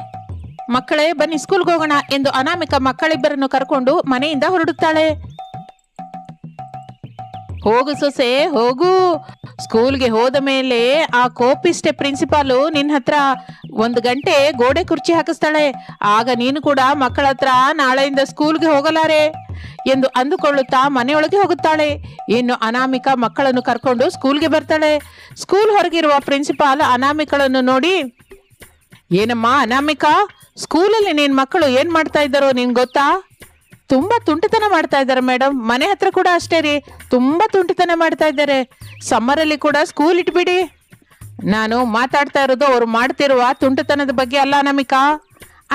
ಮಕ್ಕಳೇ, ಬನ್ನಿ ಸ್ಕೂಲ್ಗೆ ಹೋಗೋಣ ಎಂದು ಅನಾಮಿಕಾ ಮಕ್ಕಳಿಬ್ಬರನ್ನು ಕರ್ಕೊಂಡು ಮನೆಯಿಂದ ಹೊರಡುತ್ತಾಳೆ. ಹೋಗು ಸೊಸೆ, ಹೋಗು. ಸ್ಕೂಲ್ಗೆ ಹೋದ ಮೇಲೆ ಆ ಕೋಪಿಸ್ಟೆ ಪ್ರಿನ್ಸಿಪಾಲು ನಿನ್ನ ಹತ್ರ 1 ಗಂಟೆ ಗೋಡೆ ಕುರ್ಚಿ ಹಾಕಿಸ್ತಾಳೆ. ಆಗ ನೀನು ಕೂಡ ಮಕ್ಕಳ ಹತ್ರ ನಾಳೆಯಿಂದ ಸ್ಕೂಲ್ಗೆ ಹೋಗಲಾರೆ ಎಂದು ಅಂದುಕೊಳ್ಳುತ್ತಾ ಮನೆಯೊಳಗೆ ಹೋಗುತ್ತಾಳೆ. ಇನ್ನು ಅನಾಮಿಕಾ ಮಕ್ಕಳನ್ನು ಕರ್ಕೊಂಡು ಸ್ಕೂಲ್ಗೆ ಬರ್ತಾಳೆ. ಸ್ಕೂಲ್ ಹೊರಗಿರುವ ಪ್ರಿನ್ಸಿಪಾಲ್ ಅನಾಮಿಕಳನ್ನು ನೋಡಿ, ಏನಮ್ಮ ಅನಾಮಿಕಾ, ಸ್ಕೂಲಲ್ಲಿ ನಿನ್ ಮಕ್ಕಳು ಏನ್ ಮಾಡ್ತಾ ಇದ್ದಾರೋ ನಿನ್ ಗೊತ್ತಾ? ತುಂಬಾ ತುಂಟತನ ಮಾಡ್ತಾ ಇದ್ದಾರೆ ಮೇಡಮ್. ಮನೆ ಹತ್ರ ಕೂಡ ಅಷ್ಟೇ ರೀ, ತುಂಬಾ ತುಂಟತನ ಮಾಡ್ತಾ ಇದ್ದಾರೆ. ಸಮ್ಮರಲ್ಲಿ ಕೂಡ ಸ್ಕೂಲ್ ಇಟ್ಬಿಡಿ. ನಾನು ಮಾತಾಡ್ತಾ ಇರೋದು ಅವ್ರು ಮಾಡ್ತಿರುವ ತುಂಟತನದ ಬಗ್ಗೆ ಅಲ್ಲ ಅನಾಮಿಕಾ.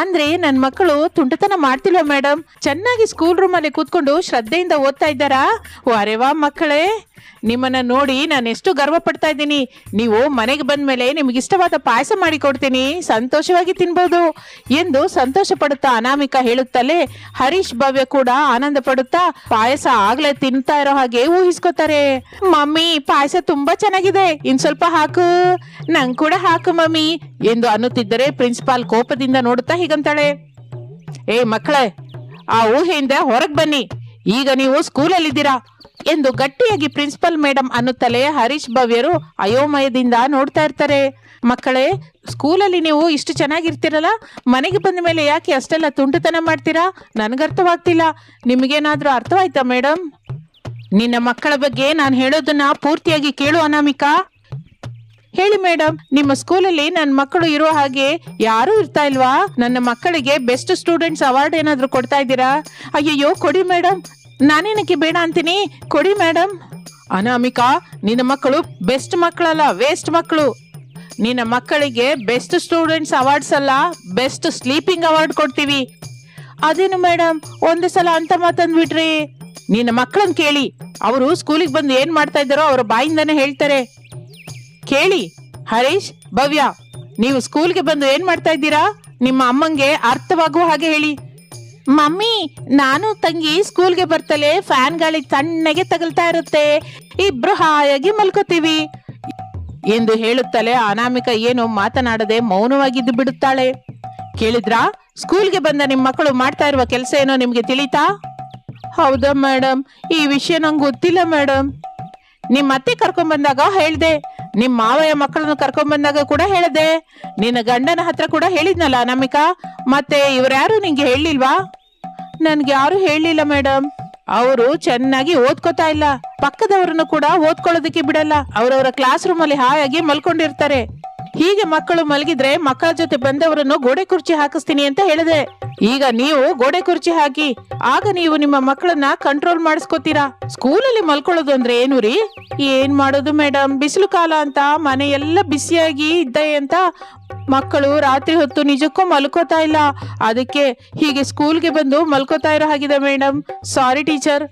ಅಂದ್ರೆ ನನ್ನ ಮಕ್ಕಳು ತುಂಟತನ ಮಾಡ್ತಿಲ್ವ ಮೇಡಮ್? ಚೆನ್ನಾಗಿ ಸ್ಕೂಲ್ ರೂಮಲ್ಲಿ ಕೂತ್ಕೊಂಡು ಶ್ರದ್ಧೆಯಿಂದ ಓದ್ತಾ ಇದ್ದಾರಾ? ಅರೆವಾ ಮಕ್ಕಳೇ, ನಿಮ್ಮನ್ನ ನೋಡಿ ನಾನು ಎಷ್ಟು ಗರ್ವ ಪಡ್ತಾ ಇದ್ದೀನಿ. ನೀವು ಮನೆಗೆ ಬಂದ್ಮೇಲೆ ನಿಮ್ಗೆ ಇಷ್ಟವಾದ ಪಾಯಸ ಮಾಡಿ ಕೊಡ್ತೀನಿ, ಸಂತೋಷವಾಗಿ ತಿನ್ಬೋದು ಎಂದು ಸಂತೋಷ ಪಡುತ್ತಾ ಅನಾಮಿಕಾ ಹೇಳುತ್ತಲೇ ಹರೀಶ್ ಭವ್ಯ ಕೂಡ ಆನಂದ ಪಡುತ್ತಾ ಪಾಯಸ ಆಗ್ಲೇ ತಿಂತಾ ಇರೋ ಹಾಗೆ ಊಹಿಸ್ಕೋತಾರೆ. ಮಮ್ಮಿ, ಪಾಯಸ ತುಂಬಾ ಚೆನ್ನಾಗಿದೆ, ಇನ್ ಸ್ವಲ್ಪ ಹಾಕು, ನಂಗ್ ಕೂಡ ಹಾಕು ಮಮ್ಮಿ ಎಂದು ಅನ್ನುತ್ತಿದ್ದರೆ ಪ್ರಿನ್ಸಿಪಾಲ್ ಕೋಪದಿಂದ ನೋಡುತ್ತಾ ಹೀಗಂತಾಳೆ, ಏ ಮಕ್ಕಳೇ, ಆ ಊಹೆಯಿಂದ ಹೊರಗೆ ಬನ್ನಿ, ಈಗ ನೀವು ಸ್ಕೂಲಲ್ಲಿದ್ದೀರಾ ಎಂದು ಗಟ್ಟಿಯಾಗಿ ಪ್ರಿನ್ಸಿಪಲ್ ಮೇಡಮ್ ಅನ್ನುತ್ತಲೇ ಹರೀಶ್ ಭವ್ಯರು ಅಯೋಮಯದಿಂದ ನೋಡ್ತಾ ಇರ್ತಾರೆ. ಮಕ್ಕಳೇ, ಸ್ಕೂಲಲ್ಲಿ ನೀವು ಇಷ್ಟು ಚೆನ್ನಾಗಿರ್ತೀರಲ್ಲ, ಮನೆಗೆ ಬಂದ ಮೇಲೆ ಯಾಕೆ ಅಷ್ಟೆಲ್ಲ ತುಂಟತನ ಮಾಡ್ತೀರಾ? ನನಗರ್ಥವಾಗ್ತಿಲ್ಲ. ನಿಮಗೇನಾದ್ರೂ ಅರ್ಥವಾಯ್ತಾ ಮೇಡಮ್? ನಿನ್ನ ಮಕ್ಕಳ ಬಗ್ಗೆ ನಾನು ಹೇಳೋದನ್ನ ಪೂರ್ತಿಯಾಗಿ ಕೇಳು ಅನಾಮಿಕಾ. ಹೇಳಿ ಮೇಡಮ್, ನಿಮ್ಮ ಸ್ಕೂಲಲ್ಲಿ ನನ್ನ ಮಕ್ಕಳು ಇರೋ ಹಾಗೆ ಯಾರು ಇರ್ತಾ ಇಲ್ವಾ? ನನ್ನ ಮಕ್ಕಳಿಗೆ ಬೆಸ್ಟ್ ಸ್ಟೂಡೆಂಟ್ಸ್ ಅವಾರ್ಡ್ ಏನಾದ್ರು ಕೊಡ್ತಾ ಇದ್ದೀರಾ? ಅಯ್ಯಯ್ಯೋ, ಕೊಡಿ ಮೇಡಮ್, ನಾನೇನಕ್ಕೆ ಬೇಡ ಅಂತೀನಿ, ಕೊಡಿ ಮೇಡಮ್. ಅನಾಮಿಕಾ, ನಿನ್ನ ಮಕ್ಕಳು ಬೆಸ್ಟ್ ಮಕ್ಕಳಲ್ಲ, ವೇಸ್ಟ್ ಮಕ್ಕಳು. ನಿನ್ನ ಮಕ್ಕಳಿಗೆ ಬೆಸ್ಟ್ ಸ್ಟೂಡೆಂಟ್ಸ್ ಅವಾರ್ಡ್ಸ್ ಅಲ್ಲ, ಬೆಸ್ಟ್ ಸ್ಲೀಪಿಂಗ್ ಅವಾರ್ಡ್ ಕೊಡ್ತೀವಿ. ಅದೇನು ಮೇಡಮ್, ಒಂದು ಸಲ ಅಂತ ಮಾತಂದ್ಬಿಟ್ರಿ. ನಿನ್ನ ಮಕ್ಕಳನ್ನ ಕೇಳಿ, ಅವರು ಸ್ಕೂಲಿಗೆ ಬಂದು ಏನ್ ಮಾಡ್ತಾ ಇದ್ದಾರೋ ಅವರ ಬಾಯಿಂದಾನೆ ಹೇಳ್ತಾರೆ. ಕೇಳಿ. ಹರೀಶ್, ಭವ್ಯ, ನೀವು ಸ್ಕೂಲ್ಗೆ ಬಂದು ಏನ್ ಮಾಡ್ತಾ ಇದ್ದೀರಾ? ನಿಮ್ಮ ಅಮ್ಮಂಗೆ ಅರ್ಥವಾಗುವ ಹಾಗೆ ಹೇಳಿ. ಮಮ್ಮಿ, ನಾನು ತಂಗಿ ಸ್ಕೂಲ್ಗೆ ಬರ್ತಲೇ ಫ್ಯಾನ್ ಗಾಳಿ ತಣ್ಣಗೆ ತಗಲ್ತಾ ಇರುತ್ತೆ, ಇಬ್ರು ಹಾಯಾಗಿ ಮಲ್ಕೋತೀವಿ ಎಂದು ಹೇಳುತ್ತಲೇ ಅನಾಮಿಕಾ ಏನು ಮಾತನಾಡದೆ ಮೌನವಾಗಿದ್ದು ಬಿಡುತ್ತಾಳೆ. ಕೇಳಿದ್ರಾ? ಸ್ಕೂಲ್ಗೆ ಬಂದ ನಿಮ್ಮ ಮಕ್ಕಳು ಮಾಡ್ತಾ ಇರುವ ಕೆಲಸ ಏನೋ ನಿಮ್ಗೆ ತಿಳಿತಾ? ಹೌದಾ ಮೇಡಮ್, ಈ ವಿಷಯ ನಂಗೆ ಗೊತ್ತಿಲ್ಲ ಮೇಡಮ್. ನಿಮ್ಮ ಅತ್ತೆ ಕರ್ಕೊಂಡ್ ಬಂದಾಗ ಹೇಳ್ದೆ, ನಿಮ್ ಮಾವಯ್ಯ ಮಕ್ಕಳನ್ನು ಕರ್ಕೊಂಡ್ ಬಂದಾಗ ಕೂಡ ಹೇಳ್ದೆ, ನಿನ್ನ ಗಂಡನ ಹತ್ರ ಕೂಡ ಹೇಳಿದ್ನಲ್ಲ ಅನಾಮಿಕಾ. ಮತ್ತೆ ಇವ್ರ್ಯಾರು ನಿಂಗೆ ಹೇಳಿಲ್ವಾ? ನನ್ಗೆ ಯಾರು ಹೇಳಿಲ್ಲ ಮೇಡಮ್. ಅವರು ಚೆನ್ನಾಗಿ ಓದ್ಕೋತಾ ಇಲ್ಲ, ಪಕ್ಕದವರನ್ನು ಕೂಡ ಓದ್ಕೊಳ್ಳೋದಕ್ಕೆ ಬಿಡಲ್ಲ. ಅವರವರ ಕ್ಲಾಸ್ ರೂಮ್ ಅಲ್ಲಿ ಹಾಯಾಗಿ ಮಲ್ಕೊಂಡಿರ್ತಾರೆ. ಹೀಗೆ ಮಕ್ಕಳು ಮಲಗಿದ್ರೆ ಮಕ್ಕಳ ಜೊತೆ ಬಂದವರನ್ನು ಗೋಡೆ ಕುರ್ಚಿ ಹಾಕಿಸ್ತೀನಿ ಅಂತ ಹೇಳಿದೆ. ಈಗ ನೀವು ಗೋಡೆ ಕುರ್ಚಿ ಹಾಕಿ, ಆಗ ನೀವು ನಿಮ್ಮ ಮಕ್ಕಳನ್ನ ಕಂಟ್ರೋಲ್ ಮಾಡಿಸ್ಕೋತೀರಾ. ಸ್ಕೂಲಲ್ಲಿ ಮಲ್ಕೊಳ್ಳೋದು ಅಂದ್ರೆ ಏನು ರೀ? ಏನ್ ಮಾಡೋದು ಮೇಡಮ್, ಬಿಸಿಲು ಕಾಲ ಅಂತ ಮನೆ ಎಲ್ಲ ಬಿಸಿಯಾಗಿ ಇದ್ದೆ ಅಂತ ಮಕ್ಕಳು ರಾತ್ರಿ ಹೊತ್ತು ನಿಜಕ್ಕೂ ಮಲ್ಕೋತಾ ಇಲ್ಲ. ಅದಕ್ಕೆ ಹೀಗೆ ಸ್ಕೂಲ್ಗೆ ಬಂದು ಮಲ್ಕೋತಾ ಇರೋ ಹಾಗಿದೆ ಮೇಡಮ್. ಸಾರಿ ಟೀಚರ್.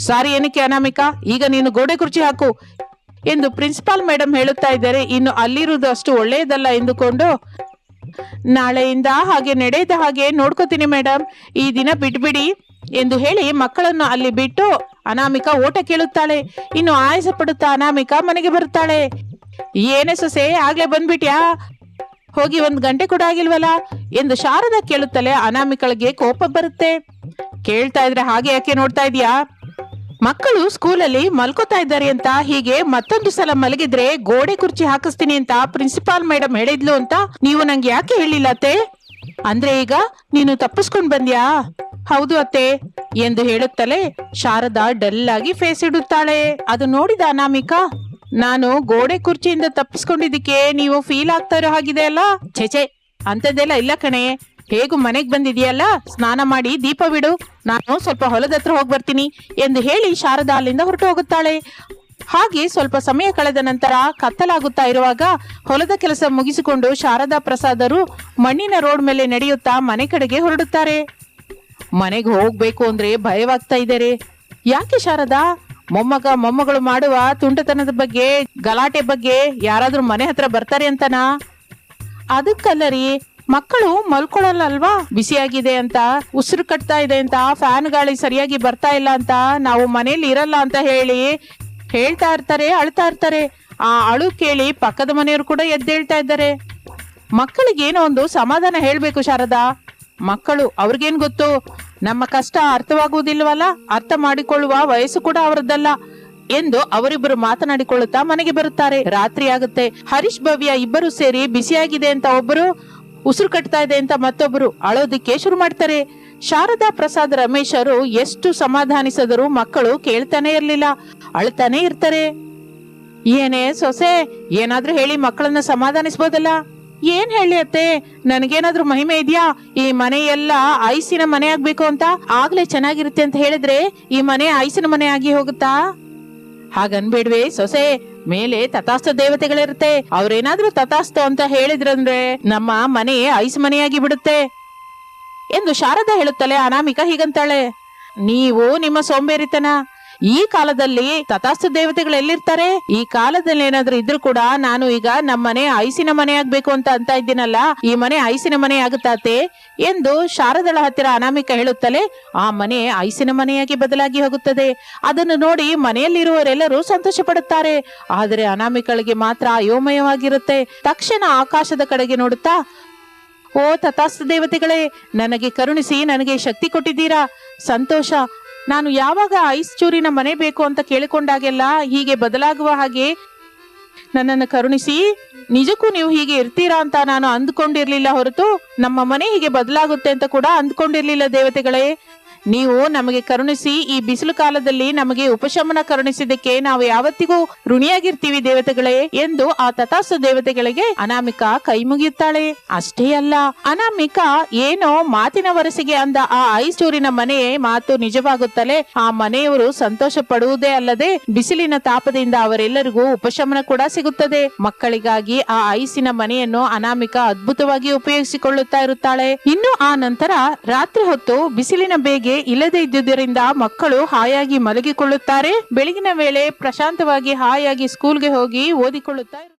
ಸಾರಿ ಏನಕ್ಕೆ ಅನಾಮಿಕಾ? ಈಗ ನೀನು ಗೋಡೆ ಕುರ್ಚಿ ಹಾಕು ಎಂದು ಪ್ರಿನ್ಸಿಪಾಲ್ ಮೇಡಮ್ ಹೇಳುತ್ತಾ ಇದ್ದಾರೆ. ಇನ್ನು ಅಲ್ಲಿರುವುದು ಅಷ್ಟು ಒಳ್ಳೆಯದಲ್ಲ ಎಂದುಕೊಂಡು, ನಾಳೆಯಿಂದ ಹಾಗೆ ನಡೆಯದ ಹಾಗೆ ನೋಡ್ಕೋತೀನಿ ಮೇಡಮ್, ಈ ದಿನ ಬಿಟ್ಬಿಡಿ ಎಂದು ಹೇಳಿ ಮಕ್ಕಳನ್ನು ಅಲ್ಲಿ ಬಿಟ್ಟು ಅನಾಮಿಕಾ ಓಟ ಕೇಳುತ್ತಾಳೆ. ಇನ್ನು ಆಯಾಸ ಪಡುತ್ತಾ ಅನಾಮಿಕಾ ಮನೆಗೆ ಬರುತ್ತಾಳೆ. ಏನೇ ಸೊಸೆ, ಆಗ್ಲೇ ಬಂದ್ಬಿಟ್ಯಾ? ಹೋಗಿ 1 ಗಂಟೆ ಕೂಡ ಆಗಿಲ್ವಲ್ಲ ಎಂದು ಶಾರದಾ ಕೇಳುತ್ತಲೇ ಅನಾಮಿಕಳಿಗೆ ಕೋಪ ಬರುತ್ತೆ. ಕೇಳ್ತಾ ಇದ್ರೆ ಹಾಗೆ ಯಾಕೆ ನೋಡ್ತಾ ಇದೀಯಾ? ಮಕ್ಕಳು ಸ್ಕೂಲಲ್ಲಿ ಮಲ್ಕೋತಾ ಇದ್ದಾರೆ ಅಂತ ಹೀಗೆ ಮತ್ತೊಂದು ಸಲ ಮಲಗಿದ್ರೆ ಗೋಡೆ ಕುರ್ಚಿ ಹಾಕಿಸ್ತೀನಿ ಅಂತ ಪ್ರಿನ್ಸಿಪಾಲ್ ಮೇಡಮ್ ಹೇಳಿದ್ಲು ಅಂತ ನೀವು ನಂಗೆ ಯಾಕೆ ಹೇಳಿಲ್ಲ ಅತ್ತೆ? ಅಂದ್ರೆ ಈಗ ನೀನು ತಪ್ಪಿಸ್ಕೊಂಡ್ ಬಂದ್ಯಾ? ಹೌದು ಅತ್ತೆ ಎಂದು ಹೇಳುತ್ತಲೇ ಶಾರದಾ ಡಲ್ ಆಗಿ ಫೇಸ್ ಇಡುತ್ತಾಳೆ. ಅದು ನೋಡಿದ ಅನಾಮಿಕಾ, ನಾನು ಗೋಡೆ ಕುರ್ಚಿಯಿಂದ ತಪ್ಪಿಸ್ಕೊಂಡಿದ್ದಕ್ಕೆ ನೀವು ಫೀಲ್ ಆಗ್ತಾ ಇರೋ ಹಾಗಿದೆ ಅಲ್ಲ? ಛೆಛೆ, ಅಂತದೆಲ್ಲ ಇಲ್ಲ ಕಣೆ. ಹೇಗೂ ಮನೆಗ್ ಬಂದಿದೆಯಲ್ಲ, ಸ್ನಾನ ಮಾಡಿ ದೀಪ ಬಿಡು, ನಾನು ಸ್ವಲ್ಪ ಹೊಲದ ಹತ್ರ ಹೋಗಿ ಬರ್ತೀನಿ ಎಂದು ಹೇಳಿ ಶಾರದಾ ಅಲ್ಲಿಂದ ಹೊರಟು ಹೋಗುತ್ತಾಳೆ. ಹಾಗೆ ಸ್ವಲ್ಪ ಸಮಯ ಕಳೆದ ನಂತರ ಕತ್ತಲಾಗುತ್ತಾ ಇರುವಾಗ ಹೊಲದ ಕೆಲಸ ಮುಗಿಸಿಕೊಂಡು ಶಾರದಾ ಪ್ರಸಾದರು ಮಣ್ಣಿನ ರೋಡ್ ಮೇಲೆ ನಡೆಯುತ್ತಾ ಮನೆ ಕಡೆಗೆ ಹೊರಡುತ್ತಾರೆ. ಮನೆಗೆ ಹೋಗ್ಬೇಕು ಅಂದ್ರೆ ಭಯವಾಗ್ತಾ ಇದ್ದಾರೆ. ಯಾಕೆ ಶಾರದಾ? ಮೊಮ್ಮಗಳು ಮಾಡುವ ತುಂಟತನದ ಬಗ್ಗೆ, ಗಲಾಟೆ ಬಗ್ಗೆ ಯಾರಾದ್ರೂ ಮನೆ ಹತ್ರ ಬರ್ತಾರೆ ಅಂತನಾ? ಅದಕ್ಕಲ್ಲ ರೀ, ಮಕ್ಕಳು ಮಲ್ಕೊಳ್ಳಲ್ಲ ಅಲ್ವಾ, ಬಿಸಿಯಾಗಿದೆ ಅಂತ, ಉಸಿರು ಕಟ್ತಾ ಇದೆ ಅಂತ, ಫ್ಯಾನ್ ಗಾಳಿ ಸರಿಯಾಗಿ ಬರ್ತಾ ಇಲ್ಲ ಅಂತ, ನಾವು ಮನೇಲಿ ಇರಲ್ಲ ಅಂತ ಹೇಳಿ ಹೇಳ್ತಾ ಇರ್ತಾರೆ, ಅಳ್ತಾ ಇರ್ತಾರೆ. ಆ ಅಳು ಕೇಳಿ ಪಕ್ಕದ ಮನೆಯವರು ಕೂಡ ಎದ್ದೇಳ್ತಾ ಇದ್ದಾರೆ. ಮಕ್ಕಳಿಗೆ ಏನೋ ಒಂದು ಸಮಾಧಾನ ಹೇಳ್ಬೇಕು ಶಾರದಾ. ಮಕ್ಕಳು ಅವ್ರಿಗೇನ್ ಗೊತ್ತು, ನಮ್ಮ ಕಷ್ಟ ಅರ್ಥವಾಗುವುದಿಲ್ವಲ್ಲ, ಅರ್ಥ ಮಾಡಿಕೊಳ್ಳುವ ವಯಸ್ಸು ಕೂಡ ಅವರದ್ದಲ್ಲ ಎಂದು ಅವರಿಬ್ಬರು ಮಾತನಾಡಿಕೊಳ್ಳುತ್ತಾ ಮನೆಗೆ ಬರುತ್ತಾರೆ. ರಾತ್ರಿ ಆಗುತ್ತೆ. ಹರೀಶ್ ಭವ್ಯ ಇಬ್ಬರು ಸೇರಿ ಬಿಸಿಯಾಗಿದೆ ಅಂತ ಒಬ್ಬರು, ಉಸಿರು ಕಟ್ತಾ ಇದೆ ಅಂತ ಮತ್ತೊಬ್ಬರು ಅಳೋದಿಕ್ಕೆ ಶುರು ಮಾಡ್ತಾರೆ. ಶಾರದಾ ಪ್ರಸಾದ್ ರಮೇಶರು ಎಷ್ಟು ಸಮಾಧಾನಿಸಿದರೂ ಮಕ್ಕಳು ಕೇಳ್ತಾನೆ ಇರ್ಲಿಲ್ಲ, ಅಳ್ತಾನೆ ಇರ್ತಾರೆ. ಏನೇ ಸೊಸೆ, ಏನಾದ್ರೂ ಹೇಳಿ ಮಕ್ಕಳನ್ನ ಸಮಾಧಾನಿಸ್ಬೋದಲ್ಲ? ಏನ್ ಹೇಳಿ ಅತ್ತೆ, ನನಗೇನಾದ್ರೂ ಮಹಿಮೆ ಇದೆಯಾ? ಈ ಮನೆ ಎಲ್ಲ ಐಸಿನ ಮನೆ ಆಗ್ಬೇಕು ಅಂತ, ಆಗ್ಲೇ ಚೆನ್ನಾಗಿರುತ್ತೆ ಅಂತ ಹೇಳಿದ್ರೆ ಈ ಮನೆ ಐಸಿನ ಮನೆ ಆಗಿ ಹೋಗುತ್ತಾ? ಹಾಗನ್ಬೇಡ್ವೆ ಸೊಸೆ, ಮೇಲೆ ತಥಾಸ್ತು ದೇವತೆಗಳಿರುತ್ತೆ, ಅವ್ರೇನಾದ್ರೂ ತಥಾಸ್ತು ಅಂತ ಹೇಳಿದ್ರಂದ್ರೆ ನಮ್ಮ ಮನೆ ಐಸ್ ಮನೆಯಾಗಿ ಬಿಡುತ್ತೆ ಎಂದು ಶಾರದಾ ಹೇಳುತ್ತಲೇ ಅನಾಮಿಕಾ ಹೀಗಂತಾಳೆ. ನೀವು ನಿಮ್ಮ ಸೋಂಬೇರಿತನ, ಈ ಕಾಲದಲ್ಲಿ ತಥಾಸ್ತು ದೇವತೆಗಳು ಎಲ್ಲಿರ್ತಾರೆ? ಈ ಕಾಲದಲ್ಲಿ ಏನಾದ್ರೂ ಇದ್ರು ಕೂಡ ನಾನು ಈಗ ನಮ್ಮನೆ ಐಸಿನ ಮನೆ ಆಗ್ಬೇಕು ಅಂತ ಇದ್ದೀನಲ್ಲ, ಈ ಮನೆ ಐಸಿನ ಮನೆ ಆಗುತ್ತಾತೆ ಎಂದು ಶಾರದಳ ಹತ್ತಿರ ಅನಾಮಿಕಾ ಹೇಳುತ್ತಲೇ ಆ ಮನೆ ಐಸಿನ ಮನೆಯಾಗಿ ಬದಲಾಗಿ ಹೋಗುತ್ತದೆ. ಅದನ್ನು ನೋಡಿ ಮನೆಯಲ್ಲಿರುವವರೆಲ್ಲರೂ ಸಂತೋಷ ಪಡುತ್ತಾರೆ. ಆದರೆ ಅನಾಮಿಕಳಿಗೆ ಮಾತ್ರ ಅಯೋಮಯವಾಗಿರುತ್ತೆ. ತಕ್ಷಣ ಆಕಾಶದ ಕಡೆಗೆ ನೋಡುತ್ತಾ, ಓ ತಥಾಸ್ತು ದೇವತೆಗಳೇ, ನನಗೆ ಕರುಣಿಸಿ, ನನಗೆ ಶಕ್ತಿ ಕೊಟ್ಟಿದ್ದೀರಾ, ಸಂತೋಷ. ನಾನು ಯಾವಾಗ ಐಸ್ ಚೂರಿನ ಮನೆ ಬೇಕು ಅಂತ ಕೇಳಿಕೊಂಡಾಗೆಲ್ಲ ಹೀಗೆ ಬದಲಾಗುವ ಹಾಗೆ ನನ್ನನ್ನು ಕರುಣಿಸಿ. ನಿಜಕ್ಕೂ ನೀವು ಹೀಗೆ ಇರ್ತೀರಾ ಅಂತ ನಾನು ಅಂದ್ಕೊಂಡಿರ್ಲಿಲ್ಲ ಹೊರತು ನಮ್ಮ ಮನೆ ಹೀಗೆ ಬದಲಾಗುತ್ತೆ ಅಂತ ಕೂಡ ಅಂದ್ಕೊಂಡಿರ್ಲಿಲ್ಲ ದೇವತೆಗಳೇ. ನೀವು ನಮಗೆ ಕರುಣಿಸಿ ಈ ಬಿಸಿಲು ಕಾಲದಲ್ಲಿ ನಮಗೆ ಉಪಶಮನ ಕರುಣಿಸಿದ್ದಕ್ಕೆ ನಾವು ಯಾವತ್ತಿಗೂ ಋಣಿಯಾಗಿರ್ತೀವಿ ದೇವತೆಗಳೇ ಎಂದು ಆ ತಥಾಸ್ತು ದೇವತೆಗಳಿಗೆ ಅನಾಮಿಕಾ ಕೈ ಮುಗಿಯುತ್ತಾಳೆ. ಅಷ್ಟೇ ಅಲ್ಲ, ಅನಾಮಿಕಾ ಏನೋ ಮಾತಿನ ವರಸೆಗೆ ಅಂದ ಆ ಐಸೂರಿನ ಮನೆ ಮಾತು ನಿಜವಾಗುತ್ತಲೇ ಆ ಮನೆಯವರು ಸಂತೋಷ ಪಡುವುದೇ ಅಲ್ಲದೆ ಬಿಸಿಲಿನ ತಾಪದಿಂದ ಅವರೆಲ್ಲರಿಗೂ ಉಪಶಮನ ಕೂಡ ಸಿಗುತ್ತದೆ. ಮಕ್ಕಳಿಗಾಗಿ ಆ ಐಸಿನ ಮನೆಯನ್ನು ಅನಾಮಿಕಾ ಅದ್ಭುತವಾಗಿ ಉಪಯೋಗಿಸಿಕೊಳ್ಳುತ್ತಾ ಇರುತ್ತಾಳೆ. ಇನ್ನು ಆ ನಂತರ ರಾತ್ರಿ ಹೊತ್ತು ಬಿಸಿಲಿನ ಬೇಗೆ ಇಲ್ಲದೆ ಇದ್ದುದರಿಂದ ಮಕ್ಕಳು ಹಾಯಾಗಿ ಮಲಗಿಕೊಳ್ಳುತ್ತಾರೆ. ಬೆಳಗಿನ ವೇಳೆ ಪ್ರಶಾಂತವಾಗಿ ಹಾಯಾಗಿ ಸ್ಕೂಲ್ಗೆ ಹೋಗಿ ಓದಿಕೊಳ್ಳುತ್ತಾ